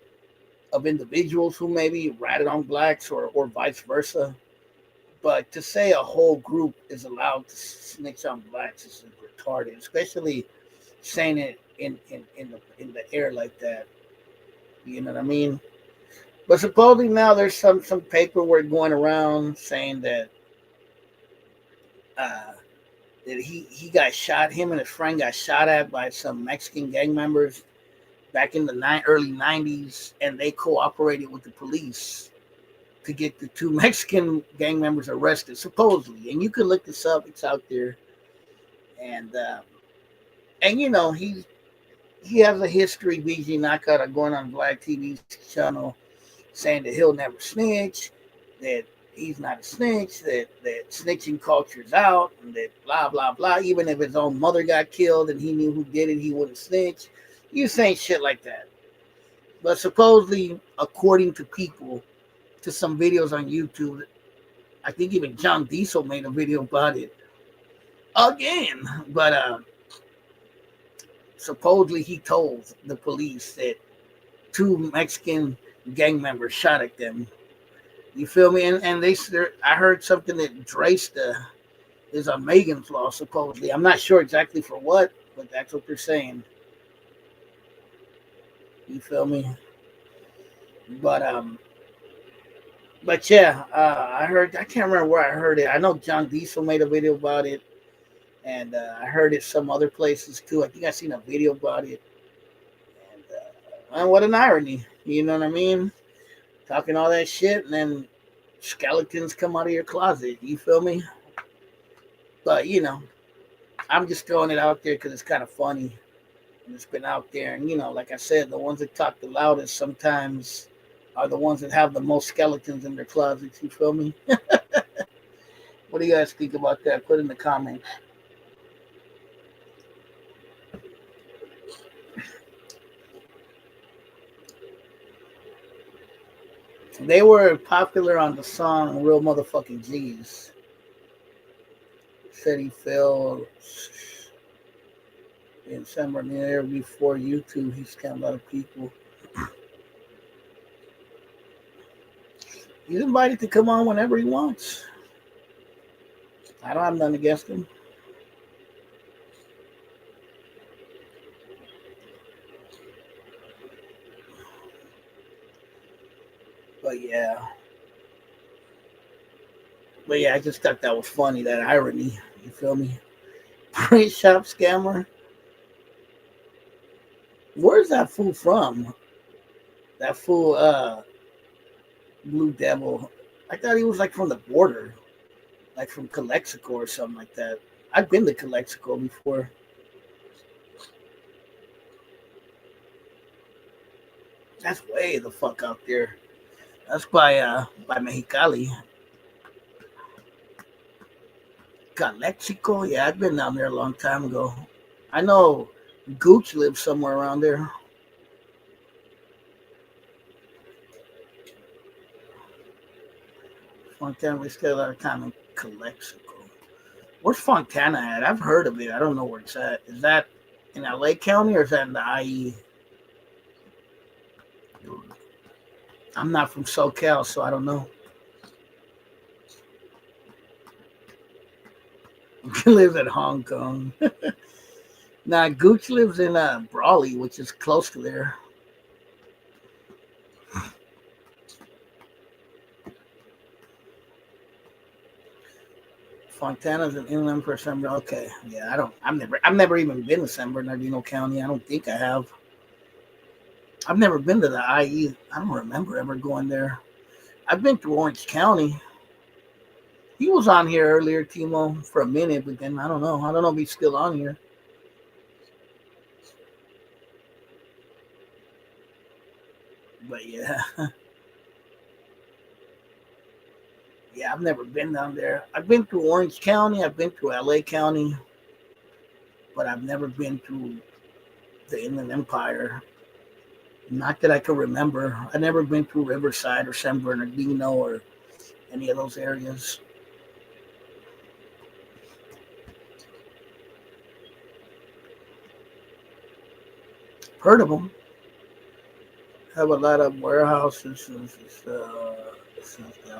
of individuals who maybe ratted on blacks or vice versa. But to say a whole group is allowed to snitch on blacks is retarded, especially saying it in the air like that. You know what I mean? But supposedly now there's some paperwork going around saying that that he got shot. Him and his friend got shot at by some Mexican gang members back in the early '90s, and they cooperated with the police to get the two Mexican gang members arrested, supposedly. And you can look this up; it's out there. And he has a history, BG Knockout, of going on Black TV's channel, saying that he'll never snitch, that he's not a snitch, that snitching culture's out, and that blah blah blah. Even if his own mother got killed and he knew who did it, he wouldn't snitch. You saying shit like that. But supposedly, according to people, to some videos on YouTube, I think even John Diesel made a video about it again. But supposedly he told the police that two Mexican gang members shot at them. You feel me? And I heard something that Dresta is on Megan's Law, supposedly. I'm not sure exactly for what, but that's what they're saying. You feel me? But yeah, I can't remember where I heard it. I know John Diesel made a video about it, and I heard it some other places too. I think I seen a video about it. And what an irony, you know what I mean? Talking all that shit, and then skeletons come out of your closet. You feel me? But I'm just throwing it out there because it's kind of funny and it's been out there. And like I said, the ones that talk the loudest sometimes are the ones that have the most skeletons in their closets. You feel me? What do you guys think about that? Put in the comments. They were popular on the song Real Motherfucking G's. Said he fell in somewhere near before YouTube. He's scammed a lot of people. He's invited to come on whenever he wants. I don't have nothing against him. But yeah. I just thought that was funny, that irony. You feel me? Print shop scammer. Where's that fool from? That fool, Blue Devil. I thought he was like from the border, like from Calexico or something like that. I've been to Calexico before. That's way the fuck out there. That's by Mexicali. Calexico, yeah, I've been down there a long time ago. I know Gooch lives somewhere around there. Fontana, we spent a lot of time in Calexico. Where's Fontana at? I've heard of it. I don't know where it's at. Is that in LA County or is that in the IE? I'm not from SoCal, so I don't know. He lives in Hong Kong. Nah, Gooch lives in Brawley, which is close to there. Fontana's an inland for San Bernardino. Okay, yeah, I don't. I've never even been to San Bernardino County. I don't think I have. I've never been to the IE. I don't remember ever going there. I've been to Orange County. He was on here earlier, Timo, for a minute, but then I don't know. I don't know if he's still on here. But yeah. Yeah, I've never been down there. I've been to Orange County. I've been to LA County. But I've never been to the Inland Empire. Not that I can remember. I've never been to Riverside or San Bernardino or any of those areas. Heard of them. Have a lot of warehouses.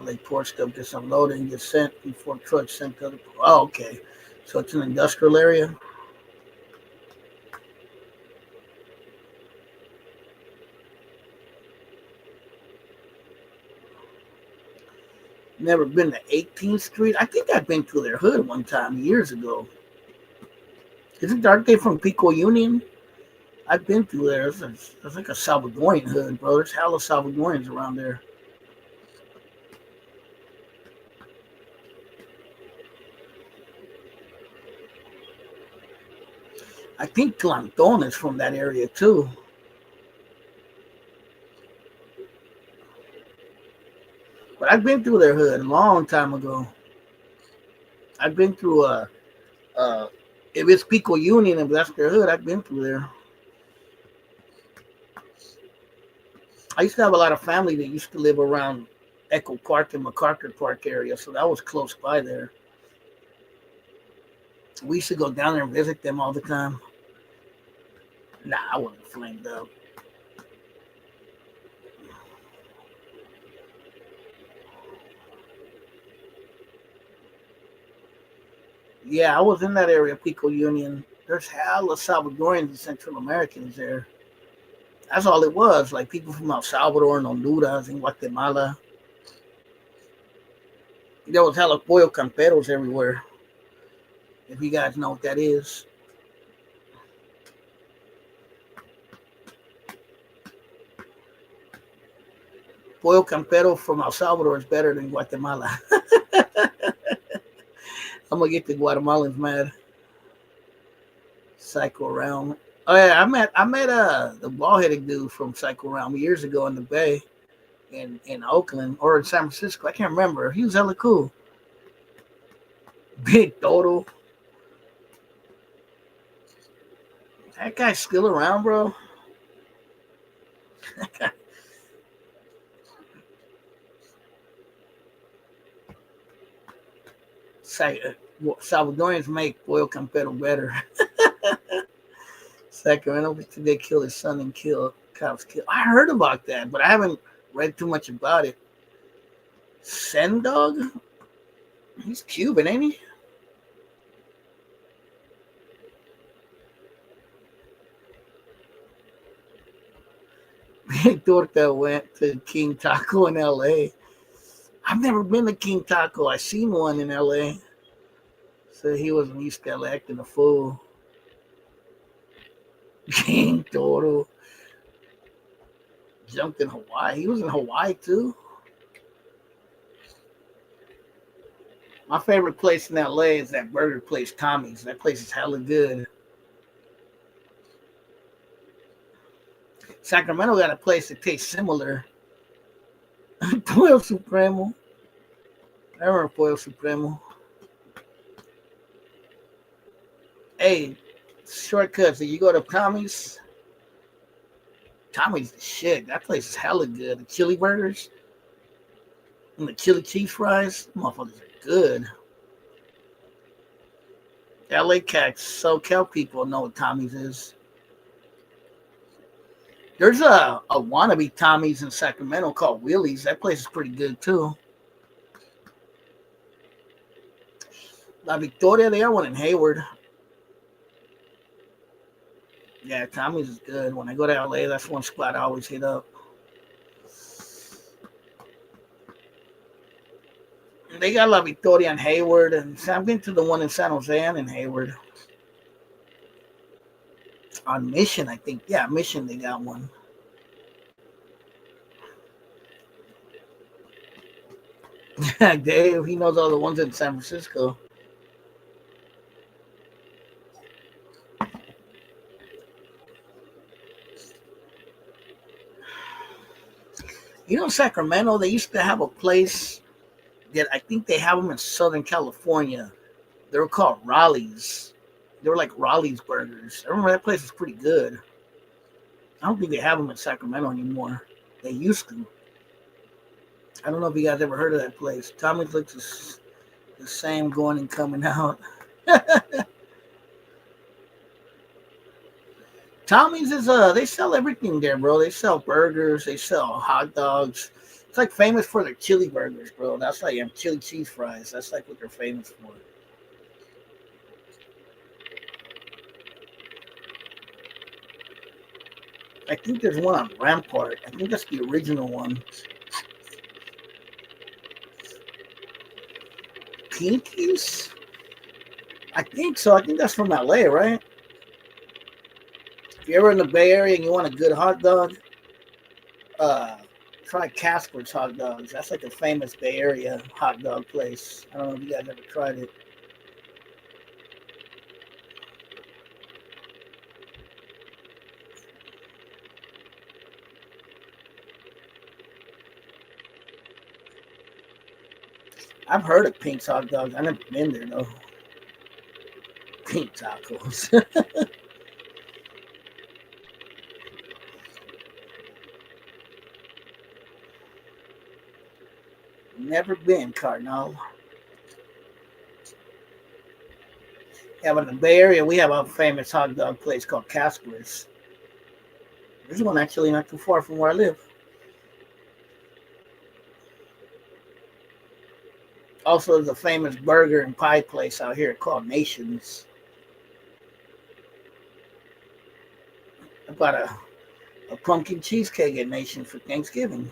LA port stuff gets unloaded and gets sent before trucks sent to the. Oh, okay. So it's an industrial area. Never been to 18th Street. I think I've been to their hood one time years ago. Aren't they from Pico Union? I've been through there. It's like a Salvadorian hood, bro. There's hella Salvadorians around there. I think Clanton is from that area too. But I've been through their hood a long time ago. I've been through if it's Pico Union, if that's their hood, I've been through there. I used to have a lot of family that used to live around Echo Park and MacArthur Park area, so that was close by there. We used to go down there and visit them all the time. Nah, I wasn't flamed up. Yeah, I was in that area, Pico Union. There's hella Salvadorians and Central Americans there. That's all it was. Like people from El Salvador and Honduras and Guatemala. There was hella pollo camperos everywhere. If you guys know what that is. Pollo campero from El Salvador is better than Guatemala. I'm gonna get the Guatemalans mad. Psycho Realm. Oh yeah, I met the bald headed dude from Psycho Realm years ago in the Bay in Oakland or in San Francisco. I can't remember. He was hella cool. Big Dodo. That guy's still around, bro. Salvadorians make Boyle Campero better. Sacramento, they kill his son and kill cops. Kill. I heard about that, but I haven't read too much about it. Sendog? He's Cuban, ain't he? Big Torta went to King Taco in L.A. I've never been to King Taco. I seen one in L.A. So he was in East LA acting a fool. King Toro jumped in Hawaii. He was in Hawaii too. My favorite place in LA is that burger place, Tommy's. That place is hella good. Sacramento got a place that tastes similar. Pollo Supremo. I remember Pollo Supremo. Hey, shortcuts. If you go to Tommy's, Tommy's the shit. That place is hella good. The chili burgers and the chili cheese fries, motherfuckers are good. LA cats, SoCal people know what Tommy's is. There's a wannabe Tommy's in Sacramento called Willie's. That place is pretty good too. La Victoria, they are one in Hayward. Yeah, Tommy's is good. When I go to LA, that's one spot I always hit up. They got La Victoria in Hayward, and I've been to the one in San Jose and in Hayward. On Mission, I think. Yeah, Mission, they got one. Dave, he knows all the ones in San Francisco. You know, Sacramento, they used to have a place that I think they have them in Southern California. They were called Raleigh's. They were like Raleigh's burgers. I remember that place was pretty good. I don't think they have them in Sacramento anymore. They used to. I don't know if you guys ever heard of that place. Tommy's looks the same going and coming out. Tommy's is they sell everything there, bro. They sell burgers, they sell hot dogs. It's like famous for their chili burgers, bro. That's like chili cheese fries. That's like what they're famous for. I think there's one on Rampart. I think that's the original one. Pinkies? I think so. I think that's from LA, right? If you're ever in the Bay Area and you want a good hot dog, try Casper's hot dogs. That's like a famous Bay Area hot dog place. I don't know if you guys ever tried it. I've heard of Pink's hot dogs. I've never been there though. Pink tacos. Never been, Cardinal. Yeah, but in the Bay Area, we have a famous hot dog place called Casper's. There's one actually not too far from where I live. Also, there's a famous burger and pie place out here called Nations. I bought a pumpkin cheesecake at Nation for Thanksgiving.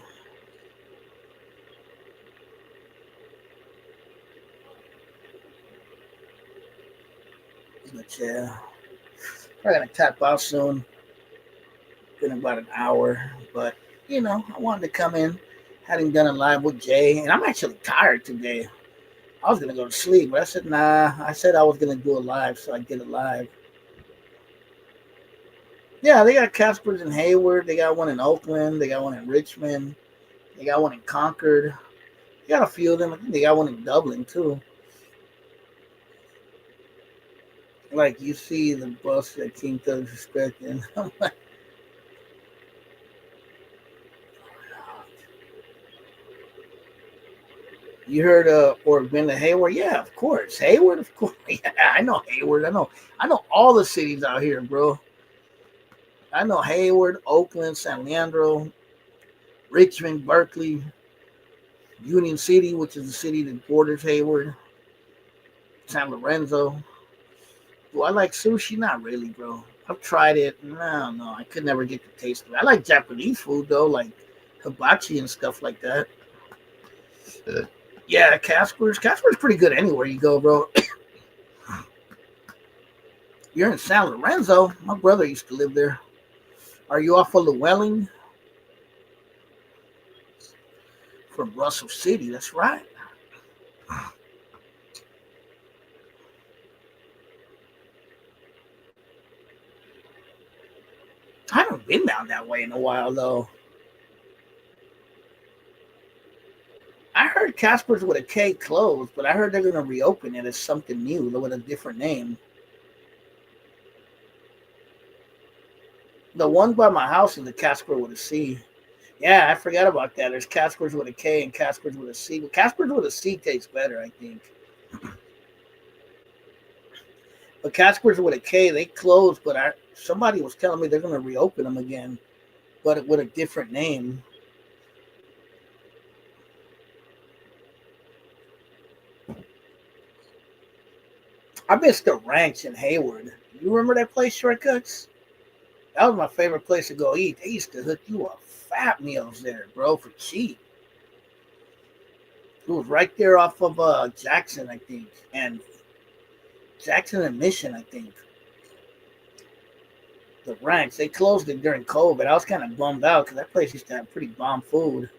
But yeah, I'm gonna tap out soon. Been about an hour, but you know, I wanted to come in, having done a live with Jay, and I'm actually tired today. I was gonna go to sleep, but I said nah. I said I was gonna do a live, so I did it live. Yeah, they got Casper's in Hayward. They got one in Oakland. They got one in Richmond. They got one in Concord. They got a few of them. I think they got one in Dublin too. Like you see the bus that King Thug's expecting. I'm like, you heard or been to Hayward? Yeah, of course. Hayward, of course. Yeah, I know Hayward. I know all the cities out here, bro. I know Hayward, Oakland, San Leandro, Richmond, Berkeley, Union City, which is the city that borders Hayward, San Lorenzo. Do I like sushi? Not really, bro. I've tried it. No, I could never get the taste of it. I like Japanese food though, like hibachi and stuff like that. Yeah, Casper's. Casper's pretty good anywhere you go, bro. You're in San Lorenzo. My brother used to live there. Are you off of Llewellyn from Russell City? That's right. I haven't been down that way in a while though. I heard Casper's with a K closed, but I heard they're gonna reopen it as something new with a different name. The one by my house is the Casper with a C. Yeah, I forgot about that. There's Casper's with a K and Casper's with a C. But Casper's with a C tastes better, I think. But Casper's with a K, they closed, but somebody was telling me they're going to reopen them again, but with a different name. I missed the ranch in Hayward. You remember that place, Shortcuts? That was my favorite place to go eat. They used to hook you up fat meals there, bro, for cheap. It was right there off of Jackson, I think, and Jackson and Mission, I think. The ranch, they closed it during COVID. I was kind of bummed out because that place used to have pretty bomb food.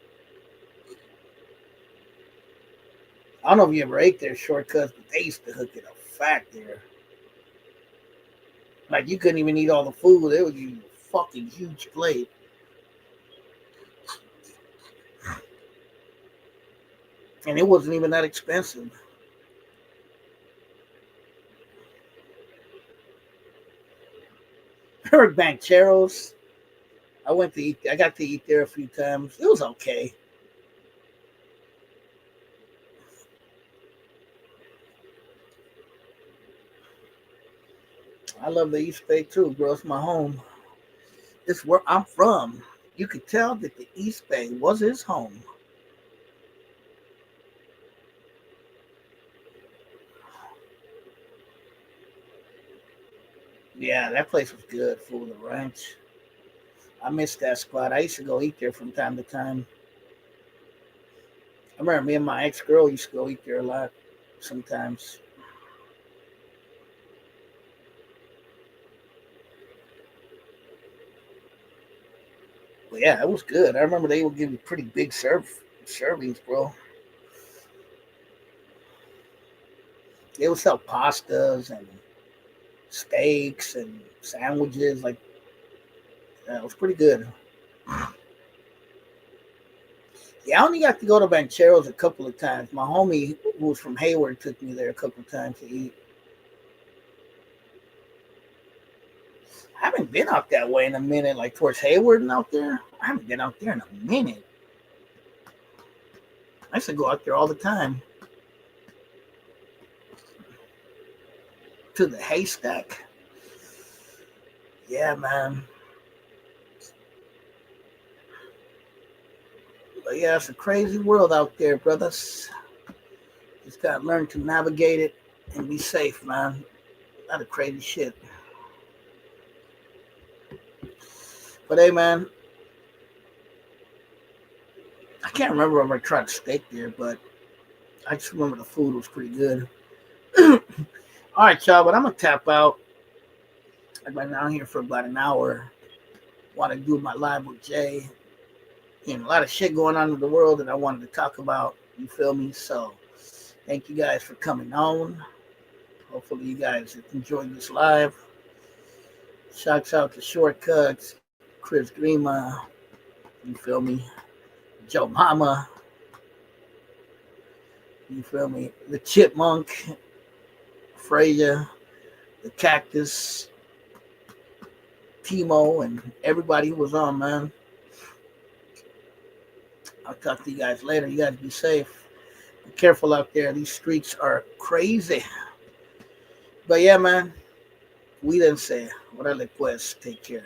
I don't know if you ever ate their Shortcuts, but they used to hook it up fat there. Like you couldn't even eat all the food. It was a fucking huge plate. And it wasn't even that expensive. Remember Bancheros? I got to eat there a few times. It was okay. I love the East Bay too, bro. It's my home. It's where I'm from. You could tell that the East Bay was his home. Yeah, that place was good. Full of the ranch. I missed that spot. I used to go eat there from time to time. I remember me and my ex girl used to go eat there a lot sometimes. But yeah, it was good. I remember they would give you pretty big servings, bro. They would sell pastas and steaks and sandwiches. Like, yeah, it was pretty good. Yeah, I only got to go to Bancheros a couple of times. My homie, who was from Hayward, took me there a couple of times to eat. I haven't been out that way in a minute, like towards Hayward and out there. I haven't been out there in a minute. I used to go out there all the time to the haystack. Yeah, man. But yeah, it's a crazy world out there, brothers. Just gotta learn to navigate it and be safe, man. A lot of crazy shit. But hey, man, I can't remember if I tried steak there, but I just remember the food was pretty good. All right, y'all, but I'm gonna tap out. I've been down here for about an hour. Want to do my live with Jay. And a lot of shit going on in the world that I wanted to talk about. You feel me? So Thank you guys for coming on. Hopefully you guys enjoyed this live. Shouts out to Shortcuts, Chris Grima, you feel me? Joe Mama, you feel me? The Chipmunk, Freya, the Cactus, Timo, and everybody who was on, man. I'll talk to you guys later. You guys be safe. Be careful out there. These streets are crazy. But yeah, man, we didn't say, órale pues, take care,